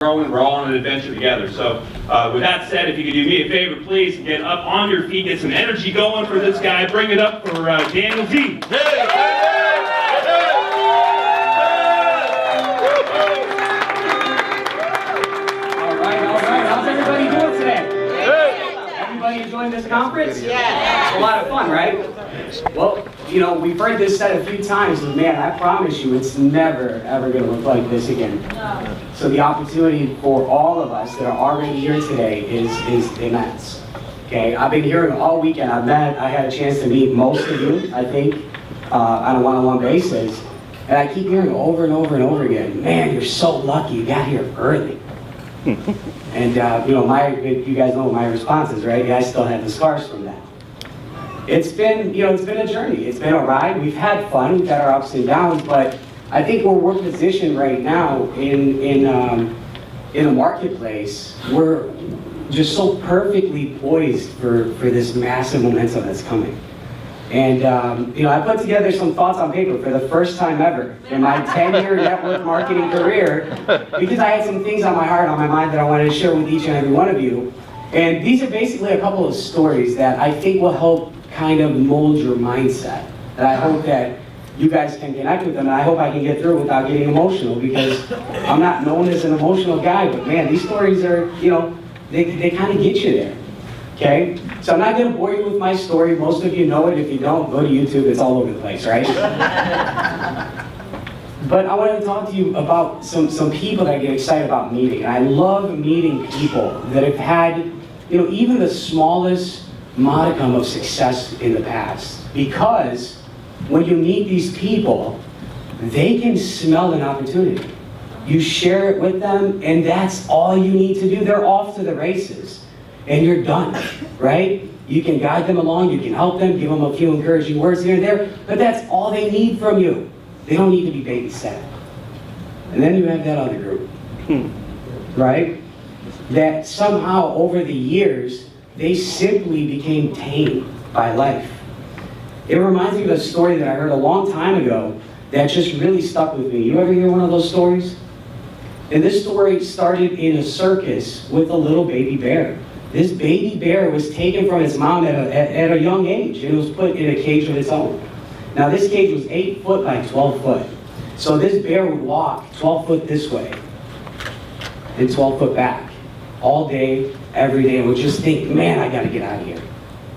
growing, we're all on an adventure together. So with that said, if you could do me a favor, please get up on your feet, get some energy going for this guy. Bring it up for Daniel Z. All right. How's everybody doing today? Everybody enjoying this conference? Yeah. It's a lot of fun, right? Well, we've heard this said a few times, but man, I promise you, it's never, ever going to look like this again. No. So the opportunity for all of us that are already here today is immense. Okay, I've been hearing all weekend. I had a chance to meet most of you, I think, on a one-on-one basis. And I keep hearing over and over and over again, man, you're so lucky you got here early. And you guys know my response is, right? Yeah, I still have the scars from that. It's been a journey. It's been a ride. We've had fun. We've had our ups and downs, but I think we're positioned right now in a marketplace. We're just so perfectly poised for this massive momentum that's coming. And I put together some thoughts on paper for the first time ever in my 10-year network marketing career, because I had some things on my heart, on my mind that I wanted to share with each and every one of you. And these are basically a couple of stories that I think will help kind of mold your mindset. And I hope that you guys can connect with them, and I hope I can get through without getting emotional, because I'm not known as an emotional guy, but man, these stories are, they kind of get you there. Okay? So I'm not going to bore you with my story. Most of you know it. If you don't, go to YouTube. It's all over the place, right? But I want to talk to you about some people that I get excited about meeting. I love meeting people that have had, even the smallest modicum of success in the past. Because when you meet these people, they can smell an opportunity. You share it with them, and that's all you need to do. They're off to the races, and you're done, right? You can guide them along, you can help them, give them a few encouraging words here and there, but that's all they need from you. They don't need to be babysat. And then you have that other group, right? That somehow over the years, they simply became tamed by life. It reminds me of a story that I heard a long time ago that just really stuck with me. You ever hear one of those stories? And this story started in a circus with a little baby bear. This baby bear was taken from its mom at a young age, and it was put in a cage of its own. Now this cage was 8 foot by 12 foot. So this bear would walk 12 foot this way and 12 foot back all day, every day, and would just think, man, I gotta get out of here.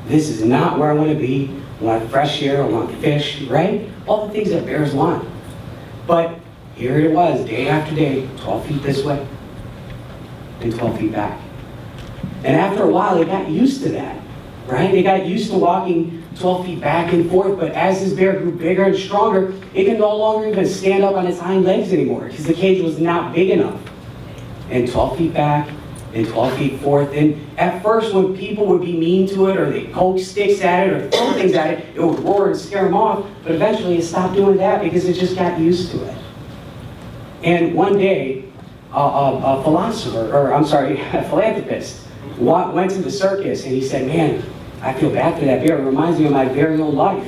This is not where I wanna be. I want fresh air, I want fish, right? All the things that bears want. But here it was, day after day, 12 feet this way and 12 feet back. And after a while, they got used to that, right? They got used to walking 12 feet back and forth, but as this bear grew bigger and stronger, it could no longer even stand up on its hind legs anymore, because the cage was not big enough. And 12 feet back, and 12 feet forth. And at first, when people would be mean to it, or they poke sticks at it, or throw things at it, it would roar and scare them off. But eventually, it stopped doing that because it just got used to it. And one day, a philanthropist went to the circus, and he said, man, I feel bad for that bear. It reminds me of my very own life.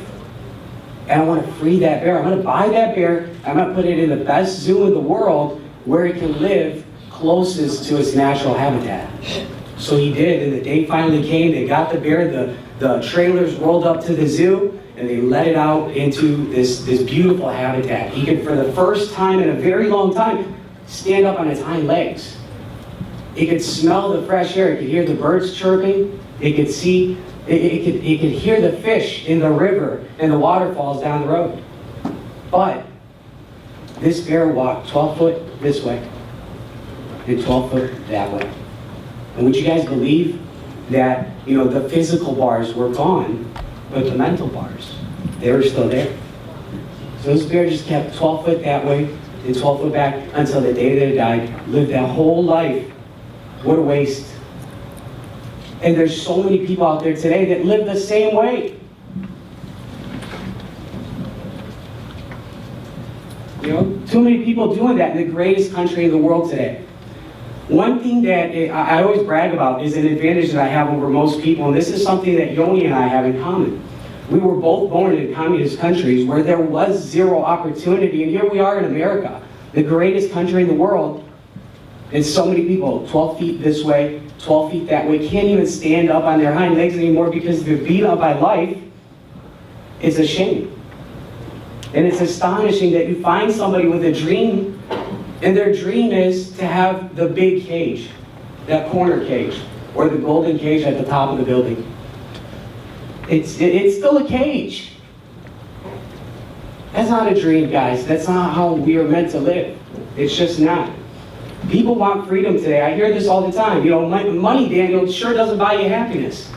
And I want to free that bear. I'm going to buy that bear. I'm going to put it in the best zoo in the world where it can live closest to its natural habitat. So he did, and the day finally came. They got the bear, the trailers rolled up to the zoo, and they let it out into this beautiful habitat. He could, for the first time in a very long time, stand up on its hind legs. It could smell the fresh air. It could hear the birds chirping. It could see, it could hear the fish in the river and the waterfalls down the road. But this bear walked 12 foot this way and 12 foot that way. And would you guys believe that, the physical bars were gone, but the mental bars, they were still there. So this bear just kept 12 foot that way and 12 foot back until the day that it died, lived that whole life. What a waste. And there's so many people out there today that live the same way. Too many people doing that in the greatest country in the world today. One thing that I always brag about is an advantage that I have over most people, and this is something that Yoni and I have in common. We were both born in communist countries where there was zero opportunity, and here we are in America, the greatest country in the world, And so many people, 12 feet this way, 12 feet that way, can't even stand up on their hind legs anymore because they're beat up by life. It's a shame. And it's astonishing that you find somebody with a dream, and their dream is to have the big cage, that corner cage, or the golden cage at the top of the building. It's still a cage. That's not a dream, guys. That's not how we are meant to live. It's just not. People want freedom today. I hear this all the time. You know, money, Daniel, sure doesn't buy you happiness.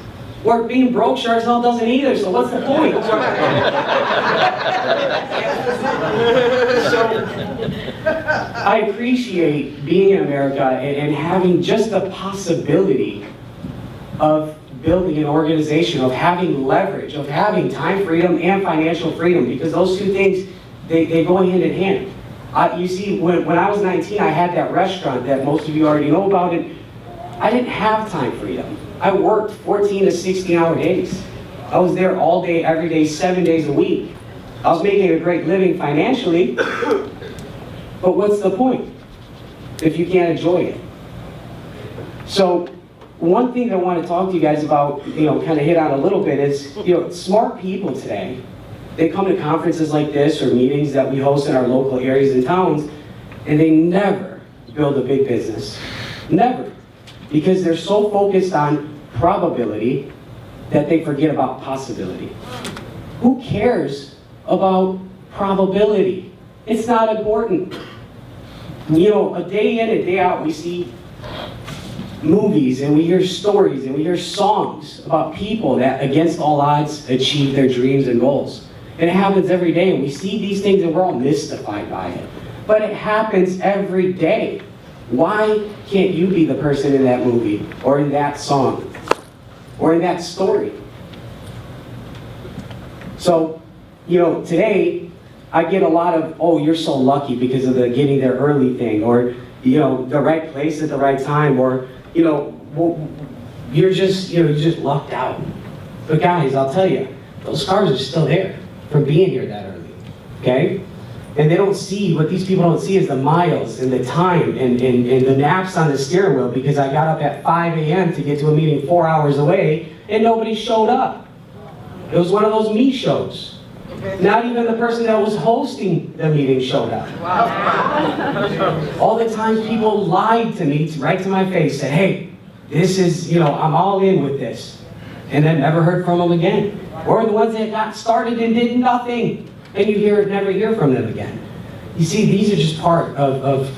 Or being broke sure as hell doesn't either, so what's the point? So, I appreciate being in America and having just the possibility of building an organization, of having leverage, of having time freedom and financial freedom, because those two things, they go hand in hand. You see, when I was 19, I had that restaurant that most of you already know about, and I didn't have time freedom. I worked 14 to 16-hour days. I was there all day, every day, 7 days a week. I was making a great living financially, but what's the point if you can't enjoy it? So one thing that I want to talk to you guys about, kind of hit on a little bit is, smart people today, they come to conferences like this or meetings that we host in our local areas and towns, and they never build a big business. Never. Because they're so focused on probability that they forget about possibility. Who cares about probability? It's not important. A day in and day out, we see movies and we hear stories and we hear songs about people that, against all odds, achieve their dreams and goals. And it happens every day, and we see these things and we're all mystified by it. But it happens every day. Why can't you be the person in that movie, or in that song, or in that story? So, today, I get a lot of, oh, you're so lucky because of the getting there early thing, or, the right place at the right time, or, you're just lucked out. But guys, I'll tell you, those scars are still there from being here that early, okay? And they don't see, what these people don't see is the miles and the time and the naps on the steering wheel, because I got up at 5 a.m. to get to a meeting 4 hours away and nobody showed up. It was one of those me shows. Not even the person that was hosting the meeting showed up. All the times people lied to me, right to my face, said, hey, this is, I'm all in with this. And then never heard from them again. Or the ones that got started and did nothing. And you never hear from them again. You see, these are just part of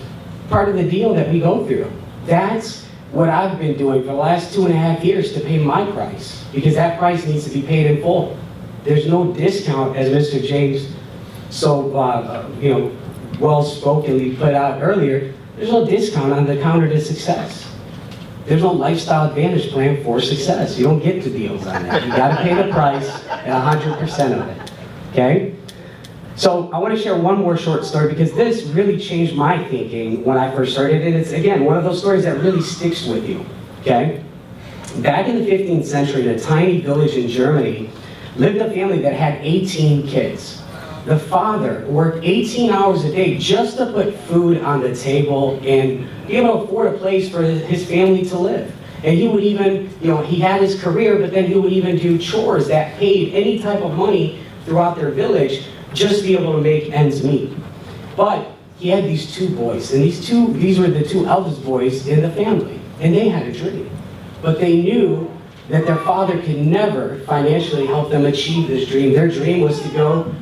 the deal that we go through. That's what I've been doing for the last 2.5 years to pay my price, because that price needs to be paid in full. There's no discount, as Mr. James so well-spokenly put out earlier. There's no discount on the counter to success. There's no lifestyle advantage plan for success. You don't get the deals on that. You got to pay the price and 100% of it. Okay? So I want to share one more short story, because this really changed my thinking when I first started, and it's, again, one of those stories that really sticks with you, okay? Back in the 15th century, in a tiny village in Germany, lived a family that had 18 kids. The father worked 18 hours a day just to put food on the table and be able to afford a place for his family to live. And he would even, he had his career, but then he would even do chores that paid any type of money throughout their village, just to be able to make ends meet. But he had these two boys, and these were the two eldest boys in the family, and they had a dream. But they knew that their father could never financially help them achieve this dream. Their dream was to go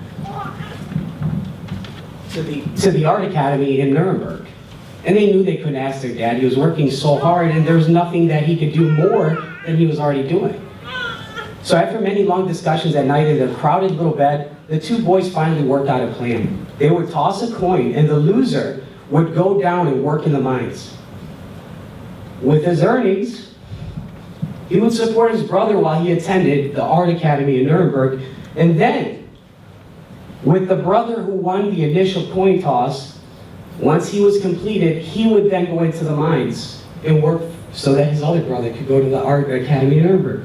to the art academy in Nuremberg. And they knew they couldn't ask their dad. He was working so hard, and there was nothing that he could do more than he was already doing. So after many long discussions at night in their crowded little bed, the two boys finally worked out a plan. They would toss a coin, and the loser would go down and work in the mines. With his earnings, he would support his brother while he attended the art academy in Nuremberg. And then, with the brother who won the initial coin toss, once he was completed, he would then go into the mines and work so that his other brother could go to the art academy in Nuremberg.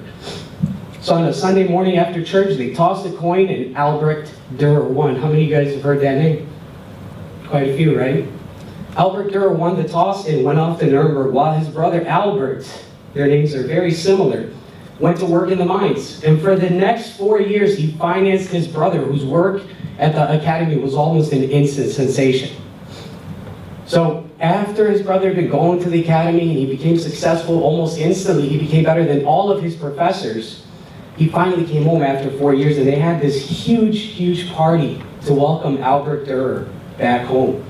So on a Sunday morning after church, they tossed a coin, and Albrecht Dürer won. How many of you guys have heard that name? Quite a few, right? Albert Dürer won the toss and went off to Nuremberg, while his brother Albert, their names are very similar, went to work in the mines. And for the next 4 years, he financed his brother, whose work at the academy was almost an instant sensation. So after his brother had been going to the academy and he became successful almost instantly, he became better than all of his professors. He finally came home after 4 years, and they had this huge, huge party to welcome Albert Dürer back home.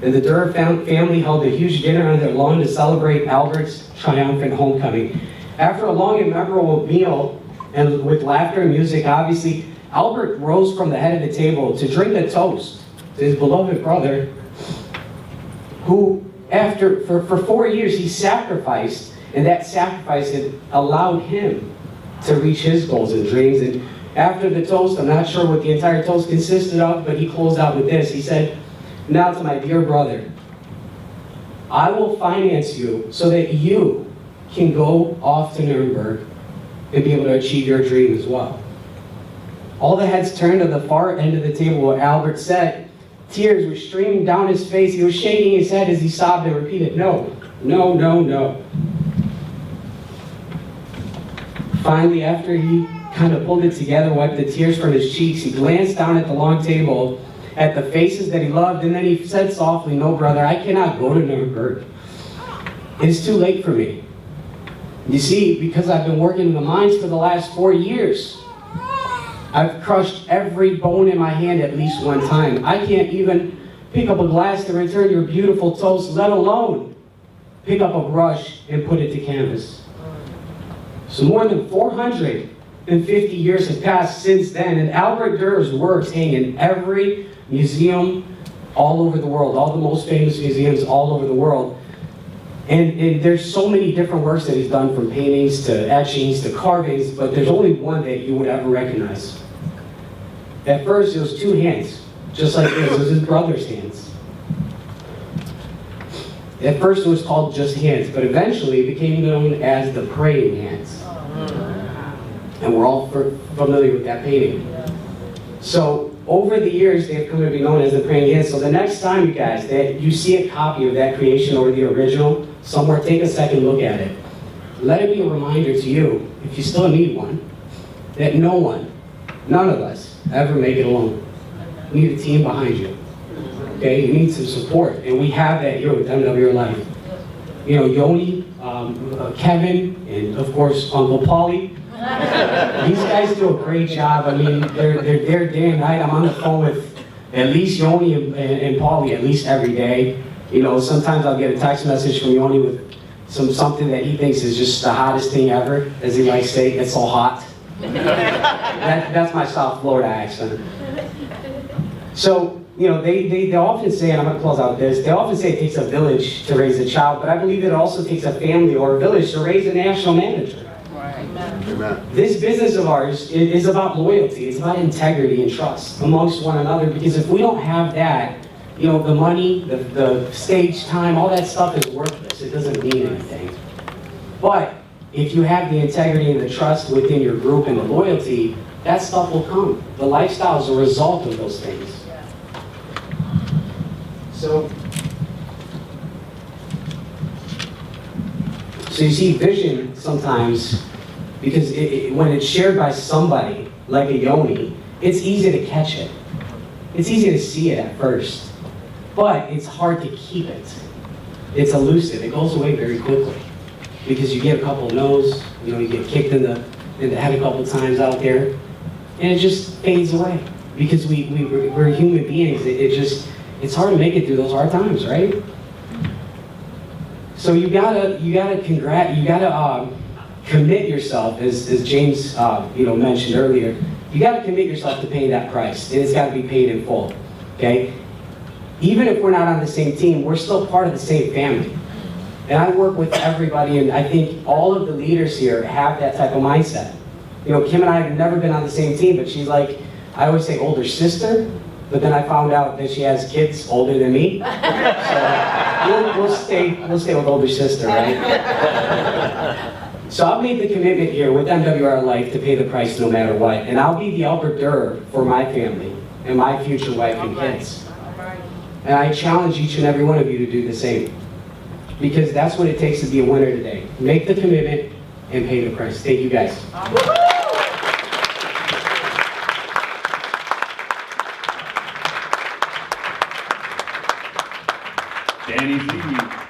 And the Dürer family held a huge dinner on their lawn to celebrate Albert's triumphant homecoming. After a long and memorable meal, and with laughter and music, obviously, Albert rose from the head of the table to drink a toast to his beloved brother, who, for 4 years, he sacrificed, and that sacrifice had allowed him to reach his goals and dreams. And after the toast, I'm not sure what the entire toast consisted of, but he closed out with this. He said, "Now to my dear brother, I will finance you so that you can go off to Nuremberg and be able to achieve your dream as well." All the heads turned to the far end of the table where Albert sat. Tears were streaming down his face. He was shaking his head as he sobbed and repeated, "No, no, no, no." Finally, after he kind of pulled it together, wiped the tears from his cheeks, he glanced down at the long table, at the faces that he loved, and then he said softly, "No, brother, I cannot go to Nuremberg. It is too late for me. You see, because I've been working in the mines for the last 4 years, I've crushed every bone in my hand at least one time. I can't even pick up a glass to return your beautiful toast, let alone pick up a brush and put it to canvas." So more than 450 years have passed since then, and Albert Dürer's works hang in every museum all over the world, all the most famous museums all over the world. And there's so many different works that he's done, from paintings to etchings to carvings, but there's only one that you would ever recognize. At first, it was two hands, just like this. It was his brother's hands. At first, it was called just hands, but eventually it became known as the praying hands. And we're all familiar with that painting. So over the years, they've come to be known as the praying hands. So the next time, you guys, that you see a copy of that creation or the original somewhere, take a second look at it. Let it be a reminder to you, if you still need one, that none of us ever make it alone. You need a team behind you. Okay, you need some support, and we have that here with MWR Life. You know, Yoni, Kevin, and of course Uncle Paulie. These guys do a great job. I mean, they're there day and night. I'm on the phone with at least Yoni and Paulie at least every day. You know, sometimes I'll get a text message from Yoni with something that he thinks is just the hottest thing ever, as he likes to say. It's so hot. That's my South Florida accent. So, you know, they often say, and I'm going to close out with this, they often say it takes a village to raise a child, but I believe it also takes a family or a village to raise a national manager. Amen. This business of ours is about loyalty. It's about integrity and trust amongst one another, because if we don't have that, you know, the money, the stage time, all that stuff is worthless. It doesn't mean anything. But if you have the integrity and the trust within your group and the loyalty, that stuff will come. The lifestyle is a result of those things. So you see, vision sometimes, because when it's shared by somebody, like a Yoni, it's easy to catch it. It's easy to see it at first, but it's hard to keep it. It's elusive. It goes away very quickly, because you get a couple of no's, you know, you get kicked in the head a couple of times out there, and it just fades away, because we're human beings. It's hard to make it through those hard times, right? So you gotta commit yourself, as James mentioned earlier. You gotta commit yourself to paying that price, and it's gotta be paid in full. Okay? Even if we're not on the same team, we're still part of the same family. And I work with everybody, and I think all of the leaders here have that type of mindset. You know, Kim and I have never been on the same team, but she's like, I always say older sister, but then I found out that she has kids older than me. So we'll stay with older sister, right? So I've made the commitment here with MWR Life to pay the price no matter what. And I'll be the Albert Dürer for my family and my future wife and kids. And I challenge each and every one of you to do the same. Because that's what it takes to be a winner today. Make the commitment and pay the price. Thank you guys. Danny Zykaj.